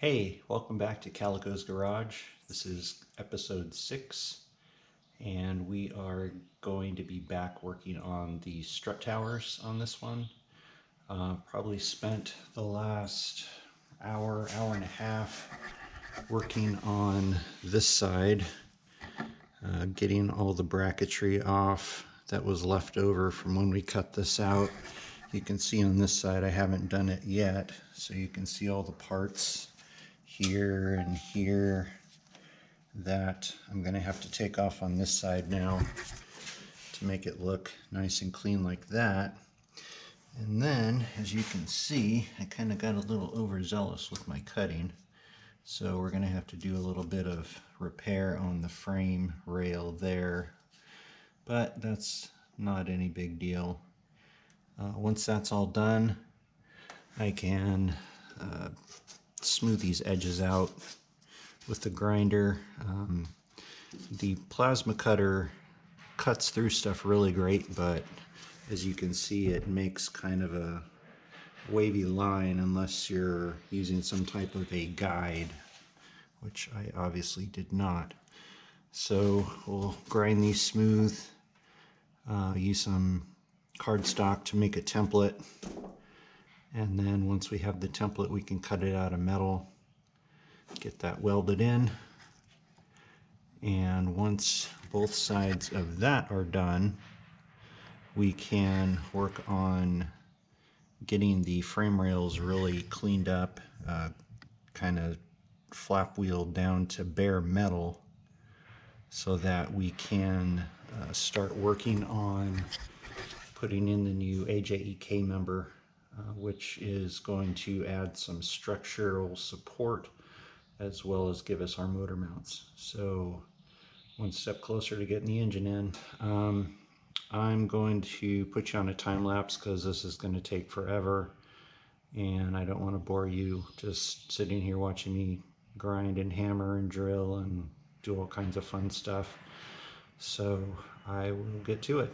Hey, welcome back to Calico's Garage. This is episode 6, and we are going to be back working on the strut towers on this one. Probably spent the last hour and a half working on this side, getting all the bracketry off that was left over from when we cut this out. You can see on this side I haven't done it yet, so you can see all the parts here and here that I'm going to have to take off on this side now to make it look nice and clean like that. And then, as you can see, I kind of got a little overzealous with my cutting, so we're going to have to do a little bit of repair on the frame rail there, but that's not any big deal. Once that's all done, I can smooth these edges out with the grinder. The plasma cutter cuts through stuff really great, but as you can see, it makes kind of a wavy line unless you're using some type of a guide, which I obviously did not. So we'll grind these smooth, use some cardstock to make a template, and then once we have the template we can cut it out of metal, get that welded in, and once both sides of that are done we can work on getting the frame rails really cleaned up, kind of flap wheeled down to bare metal, so that we can start working on putting in the new AJEK member, which is going to add some structural support as well as give us our motor mounts. So one step closer to getting the engine in. I'm going to put you on a time lapse because this is going to take forever and I don't want to bore you just sitting here watching me grind and hammer and drill and do all kinds of fun stuff. So I will get to it.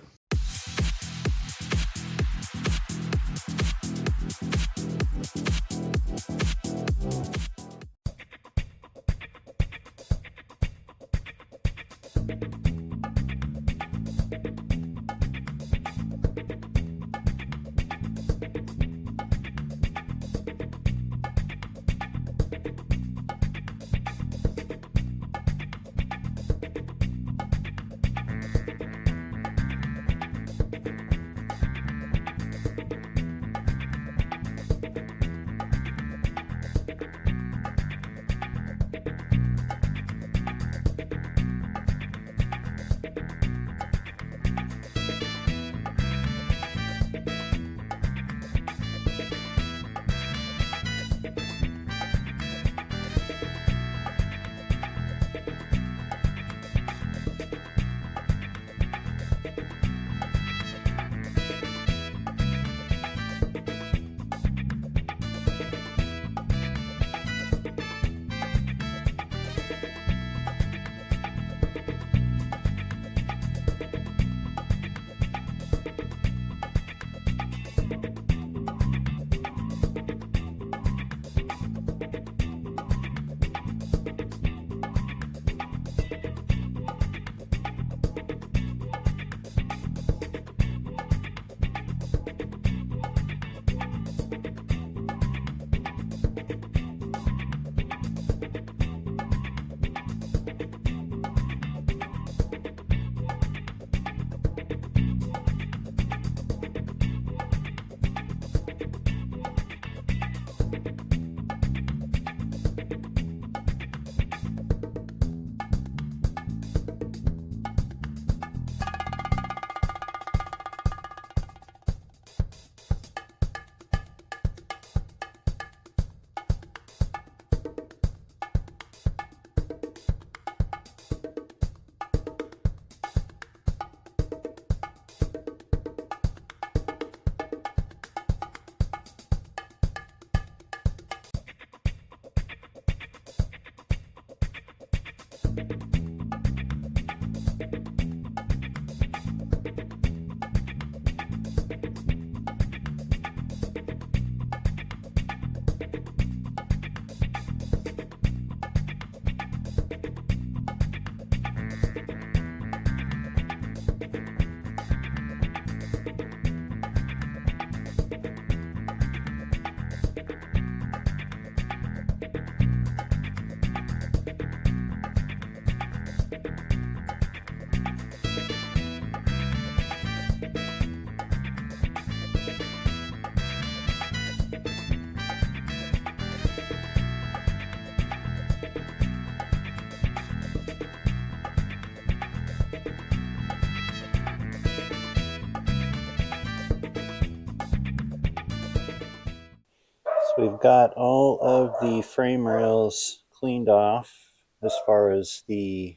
So we've got all of the frame rails cleaned off as far as the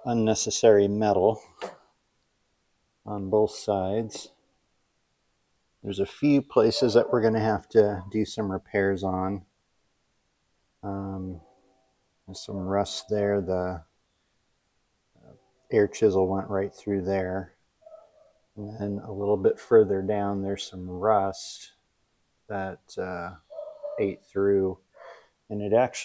unnecessary metal on both sides. There's a few places that we're going to have to do some repairs on. There's some rust there. The air chisel went right through there. And then a little bit further down, there's some rust that ate through. And it's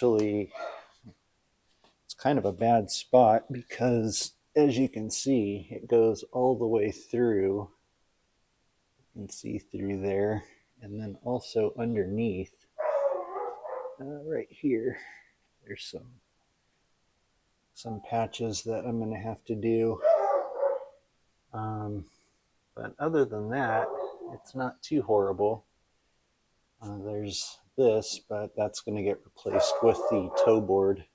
kind of a bad spot because, as you can see, it goes all the way through. You can see through there. And then also underneath, right here, there's some patches that I'm going to have to do. But other than that, it's not too horrible. There's this, but that's going to get replaced with the toe board.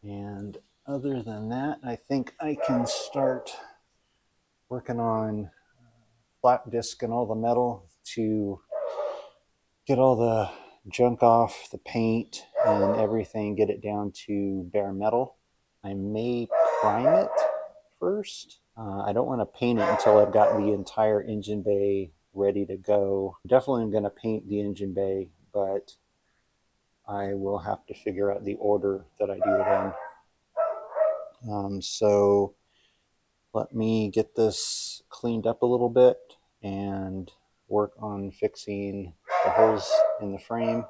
And other than that, I think I can start working on flat disc and all the metal to get all the junk off, the paint and everything, get it down to bare metal. I may prime it first. I don't want to paint it until I've got the entire engine bay ready to go. Definitely going to paint the engine bay, but I will have to figure out the order that I do it in. So let me get this cleaned up a little bit and work on fixing the holes in the frame,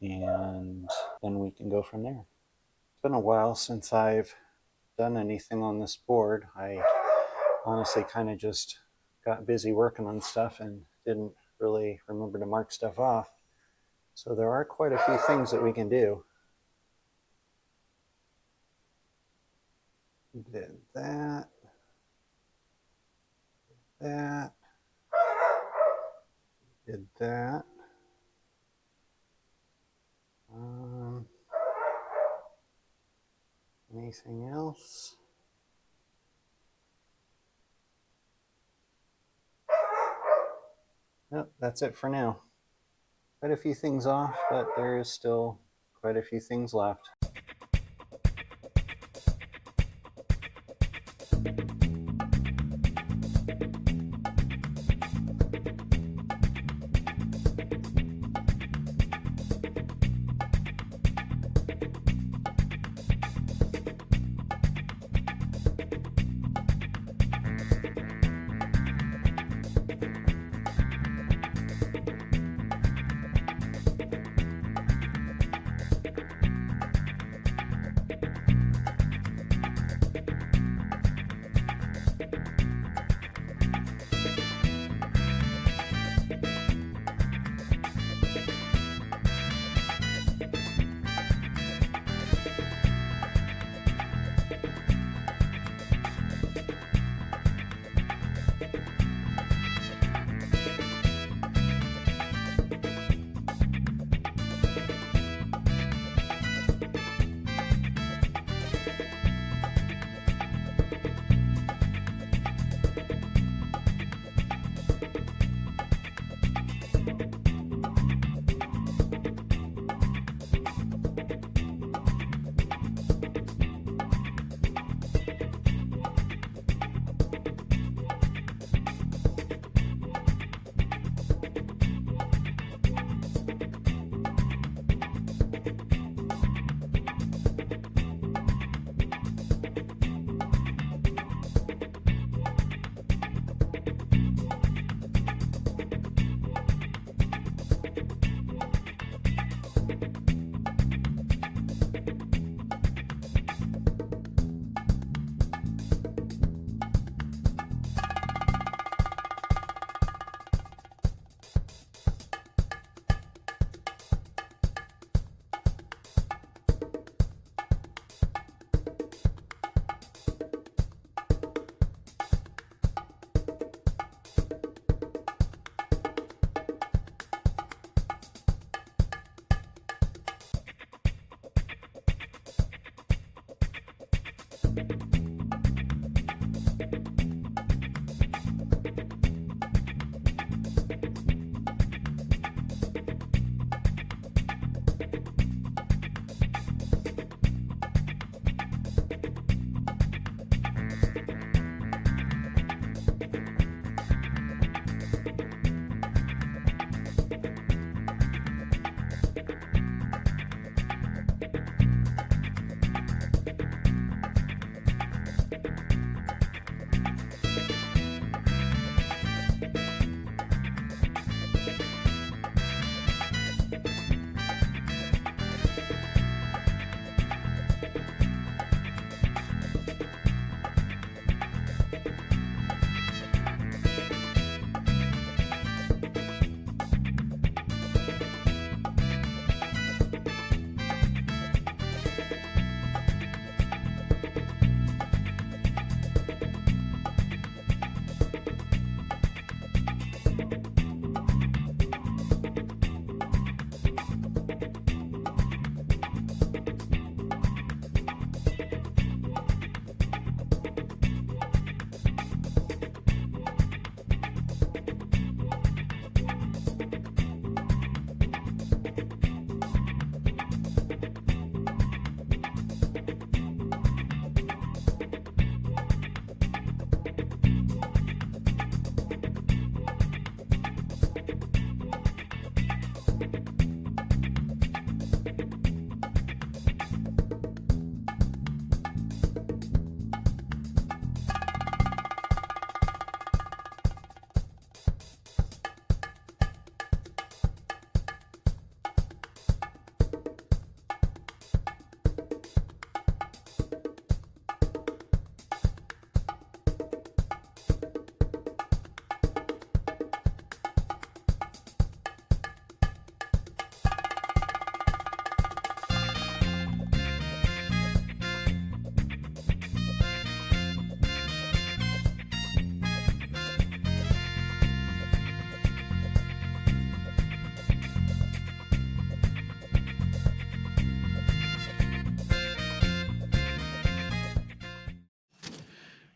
and then we can go from there. It's been a while since I've done anything on this board. I honestly kind of just got busy working on stuff and didn't really remember to mark stuff off. So there are quite a few things that we can do. Did that. Did that. Anything else? Nope, that's it for now. Quite a few things off, but there is still quite a few things left.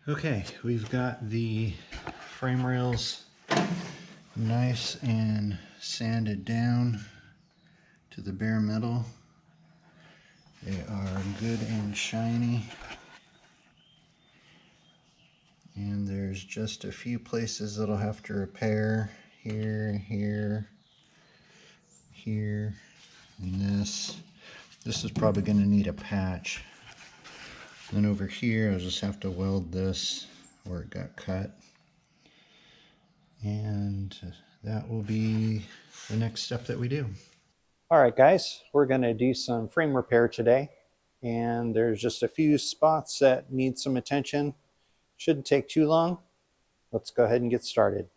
Okay, we've got the frame rails nice and sanded down to the bare metal. They are good and shiny. And there's just a few places that I'll have to repair. Here, here, here, and this. This is probably going to need a patch. Then over here, I'll just have to weld this where it got cut. And that will be the next step that we do. All right, guys, we're going to do some frame repair today. And there's just a few spots that need some attention. Shouldn't take too long. Let's go ahead and get started.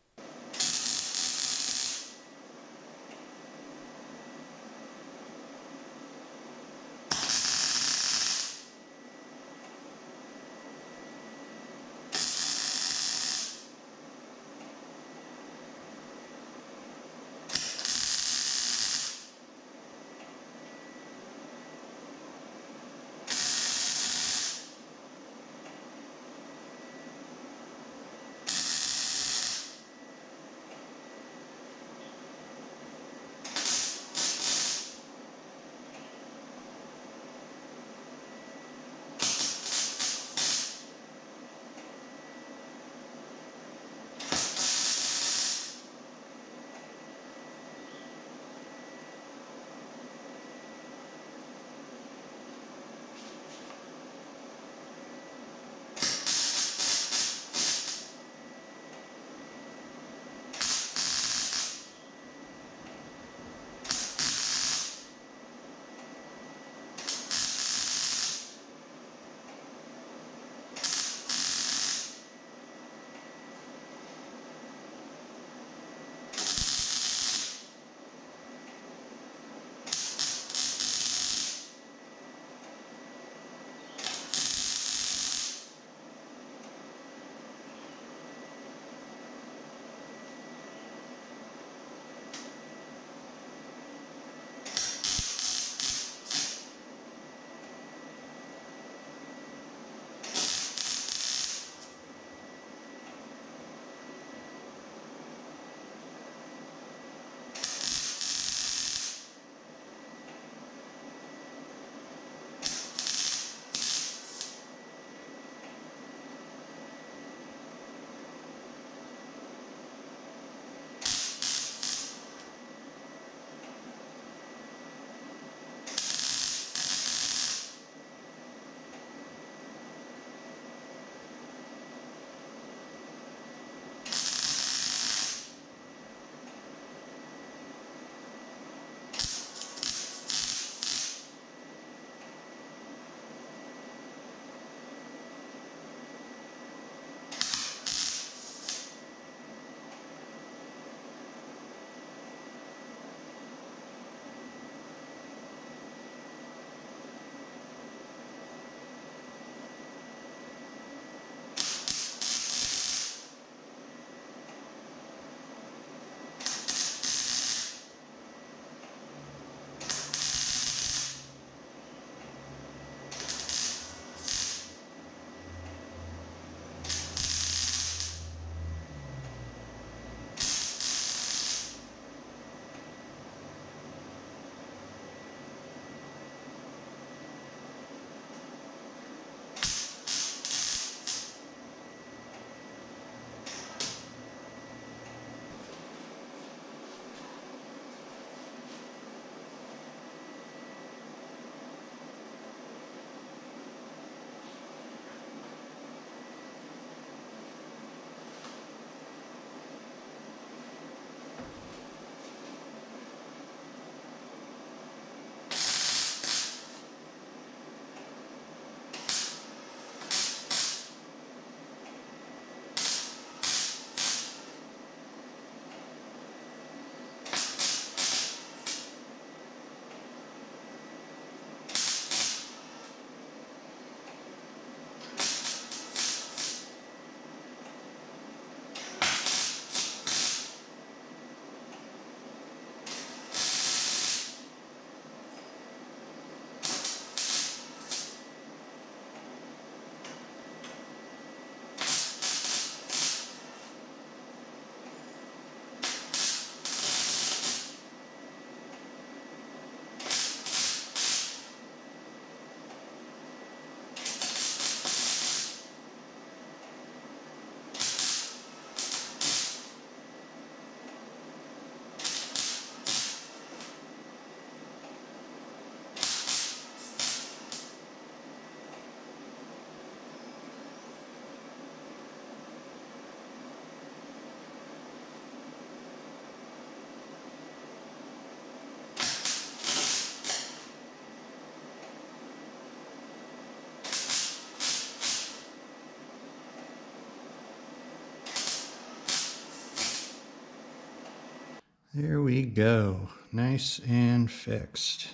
There we go. Nice and fixed.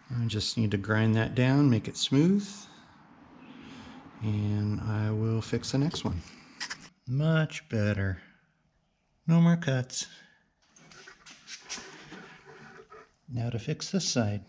I just need to grind that down, make it smooth, and I will fix the next one. Much better. No more cuts. Now to fix this side.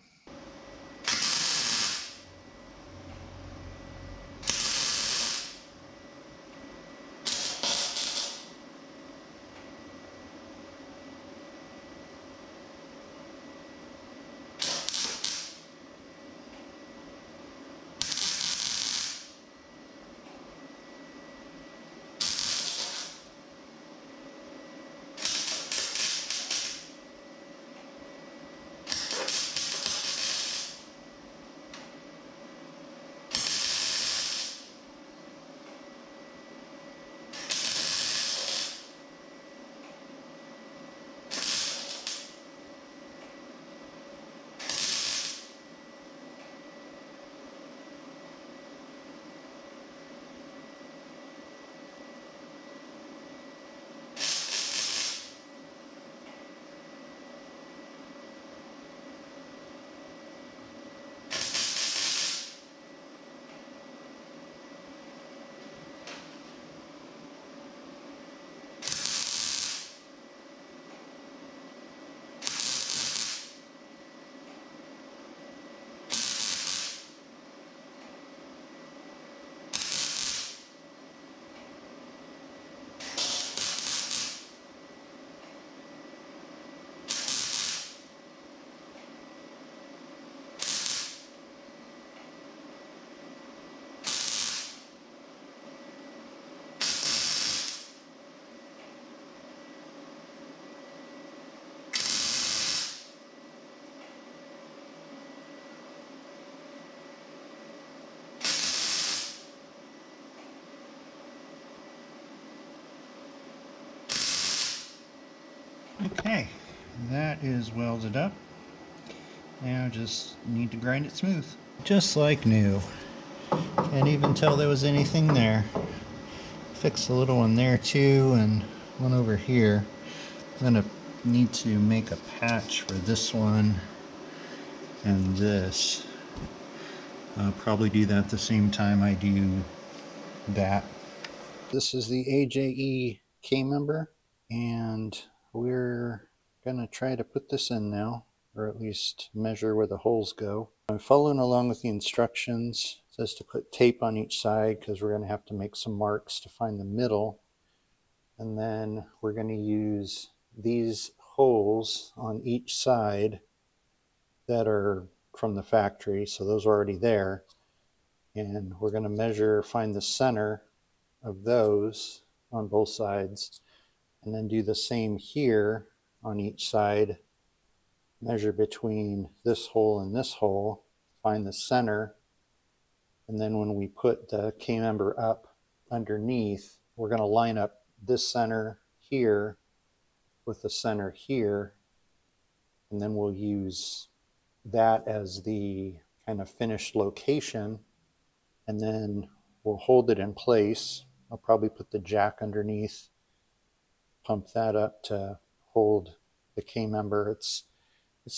Okay, that is welded up. Now just need to grind it smooth. Just like new. Can't even tell there was anything there. Fix a little one there too, and one over here. I'm gonna need to make a patch for this one and this. I'll probably do that at the same time I do that. This is the AJE K-member, and we're gonna try to put this in now, or at least measure where the holes go. I'm following along with the instructions. It says to put tape on each side because we're gonna have to make some marks to find the middle. And then we're gonna use these holes on each side that are from the factory, so those are already there. And we're gonna measure, find the center of those on both sides, and then do the same here on each side. Measure between this hole and this hole, find the center, and then when we put the K-member up underneath, we're going to line up this center here with the center here, and then we'll use that as the kind of finished location, and then we'll hold it in place. I'll probably put the jack underneath, pump that up to hold the K-member. It's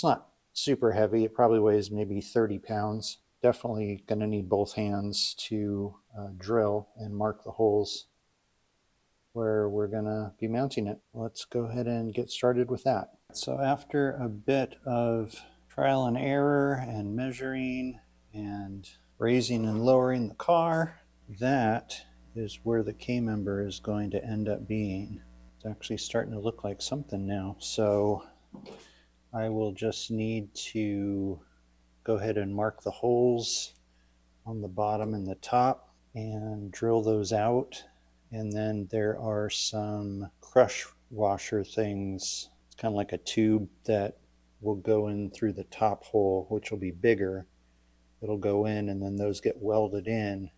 not super heavy. It probably weighs maybe 30 pounds. Definitely going to need both hands to drill and mark the holes where we're going to be mounting it. Let's go ahead and get started with that. So after a bit of trial and error and measuring and raising and lowering the car, that is where the K-member is going to end up being. It's actually starting to look like something now. So I will just need to go ahead and mark the holes on the bottom and the top and drill those out. And then there are some crush washer things. It's kind of like a tube that will go in through the top hole, which will be bigger. It'll go in, and then those get welded in.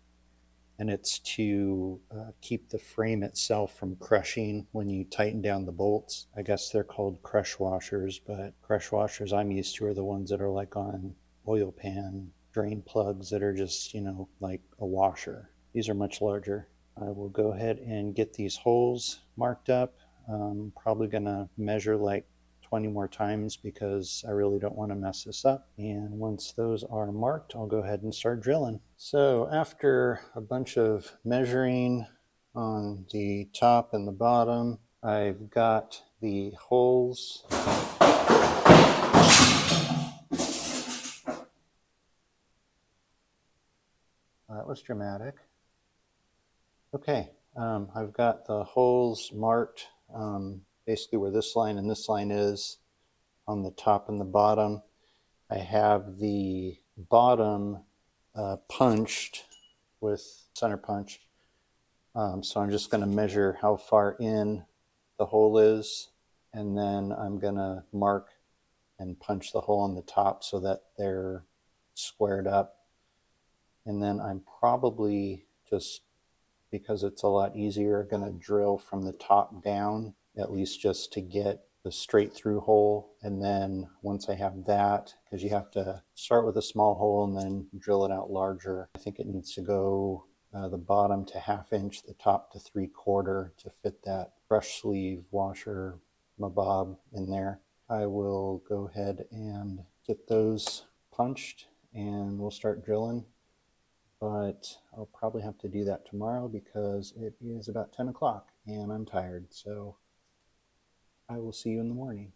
And it's to keep the frame itself from crushing when you tighten down the bolts. I guess they're called crush washers, but crush washers I'm used to are the ones that are like on oil pan drain plugs that are just, like a washer. These are much larger. I will go ahead and get these holes marked up. I'm probably going to measure like 20 more times because I really don't want to mess this up. And once those are marked, I'll go ahead and start drilling. So after a bunch of measuring on the top and the bottom, I've got the holes that was dramatic. Okay, I've got the holes marked basically where this line and this line is on the top and the bottom. I have the bottom punched with center punch. So I'm just going to measure how far in the hole is, and then I'm going to mark and punch the hole on the top so that they're squared up. And then I'm probably, just because it's a lot easier, going to drill from the top down, at least just to get the straight through hole. And then once I have that, because you have to start with a small hole and then drill it out larger, I think it needs to go the bottom to 1/2 inch, the top to 3/4 to fit that brush sleeve washer mabob in there. I will go ahead and get those punched and we'll start drilling. But I'll probably have to do that tomorrow because it is about 10 o'clock and I'm tired. So I will see you in the morning.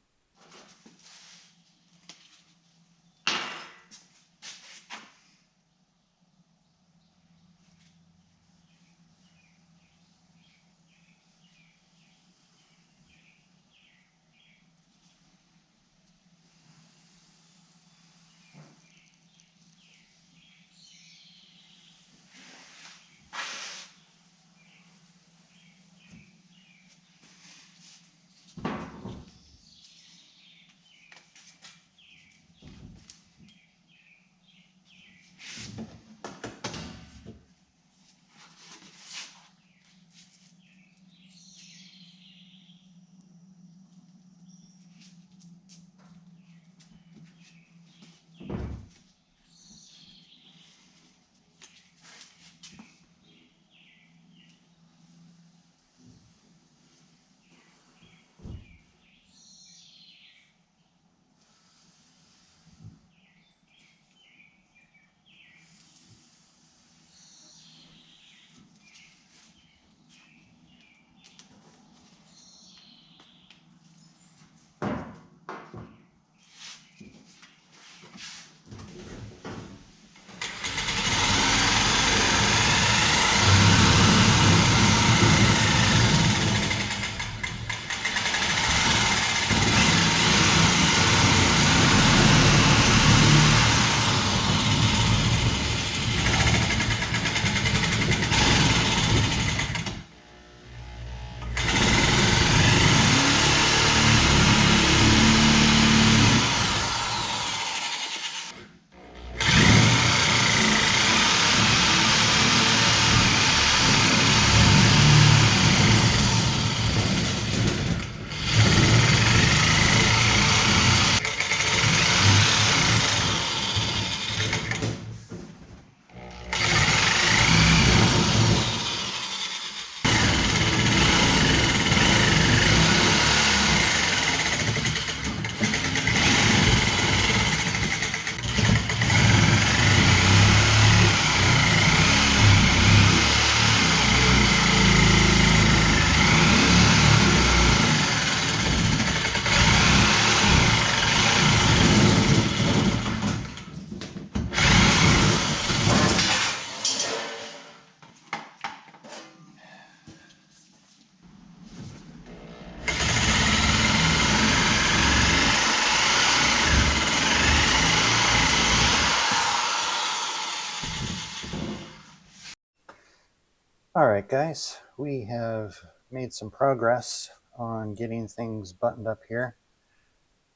All right, guys, we have made some progress on getting things buttoned up here.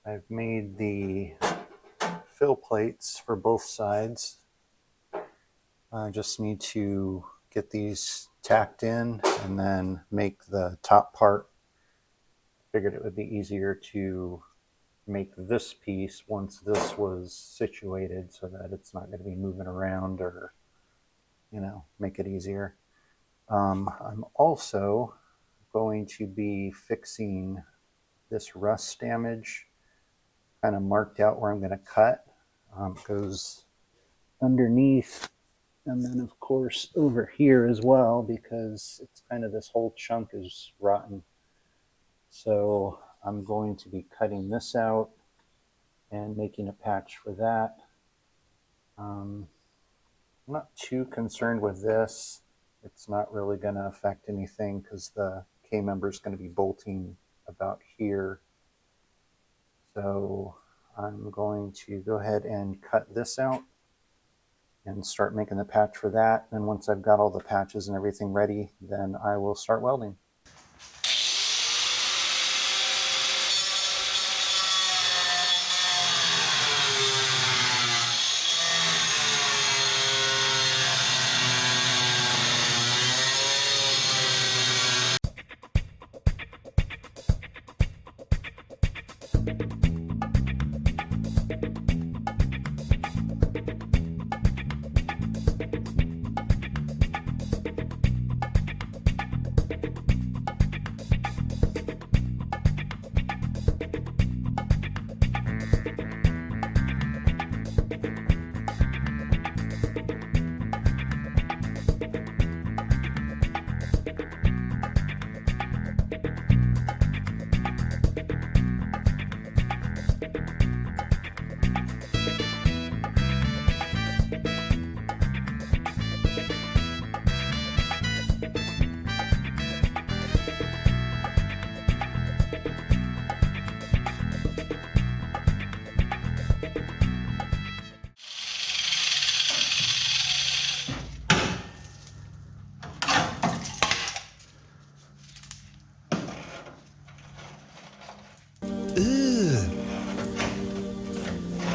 I've made the fill plates for both sides. I just need to get these tacked in and then make the top part. Figured it would be easier to make this piece once this was situated so that it's not going to be moving around or, make it easier. I'm also going to be fixing this rust damage, kind of marked out where I'm going to cut. It goes underneath, and then of course over here as well, because it's kind of, this whole chunk is rotten. So I'm going to be cutting this out and making a patch for that. I'm not too concerned with this. It's not really going to affect anything because the K-member is going to be bolting about here. So I'm going to go ahead and cut this out and start making the patch for that. And once I've got all the patches and everything ready, then I will start welding.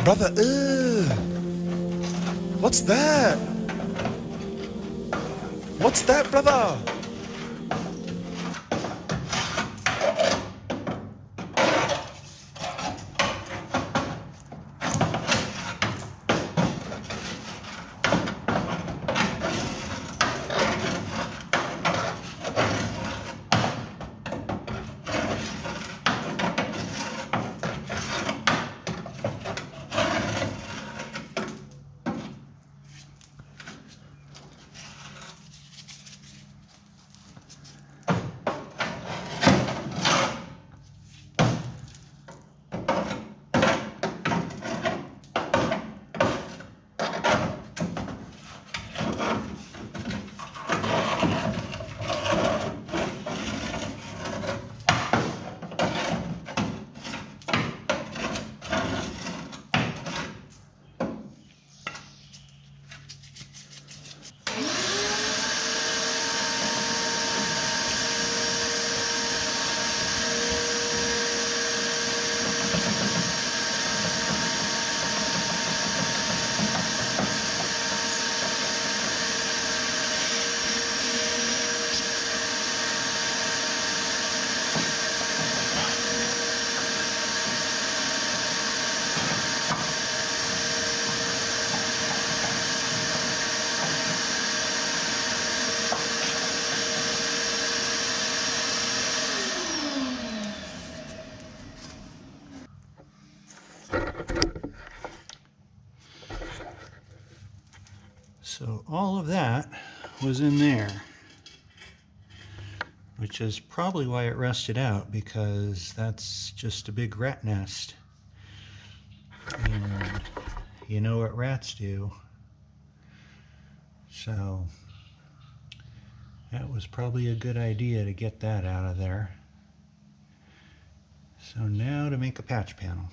Brother, what's that? What's that, brother? So all of that was in there, which is probably why it rusted out, because that's just a big rat nest. And you know what rats do. So that was probably a good idea to get that out of there. So now to make a patch panel.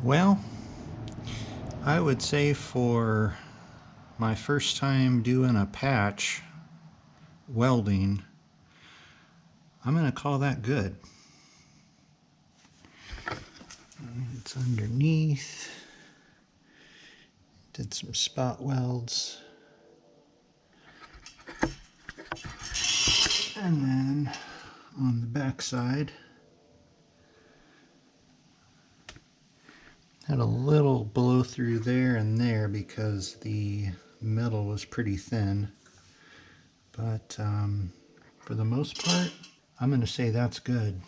Well, I would say for my first time doing a patch welding, I'm going to call that good. It's underneath. Did some spot welds. And then on the back side, had a little blow through there and there because the metal was pretty thin. But for the most part, I'm going to say that's good.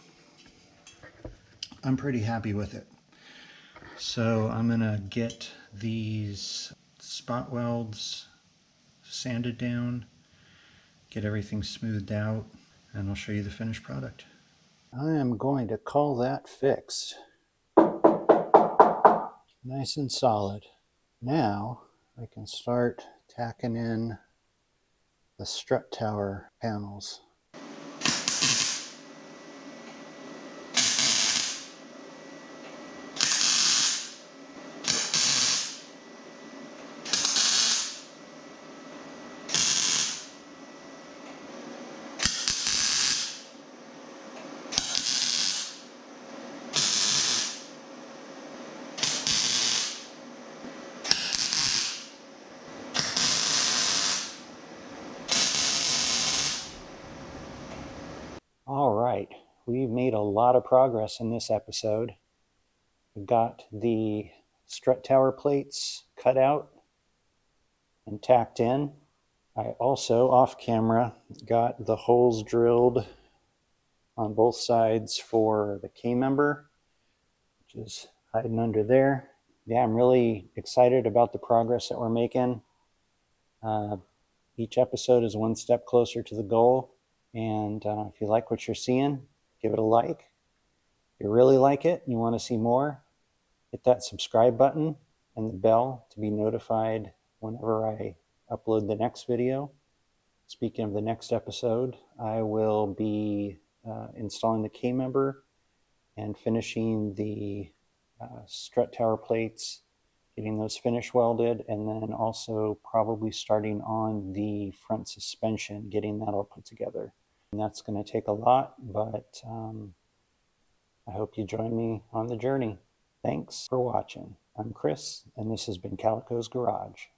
I'm pretty happy with it. So I'm going to get these spot welds sanded down, get everything smoothed out, and I'll show you the finished product. I am going to call that fixed. Nice and solid. Now I can start tacking in the strut tower panels. All right, we've made a lot of progress in this episode. We got the strut tower plates cut out and tacked in. I also, off camera, got the holes drilled on both sides for the K-member, which is hiding under there. Yeah, I'm really excited about the progress that we're making. Each episode is one step closer to the goal. And if you like what you're seeing, give it a like. If you really like it and you want to see more, hit that subscribe button and the bell to be notified whenever I upload the next video. Speaking of the next episode, I will be installing the K-member and finishing the strut tower plates, getting those finish welded, and then also probably starting on the front suspension, getting that all put together. And that's going to take a lot, but I hope you join me on the journey. Thanks for watching. I'm Chris, and this has been Calico's Garage.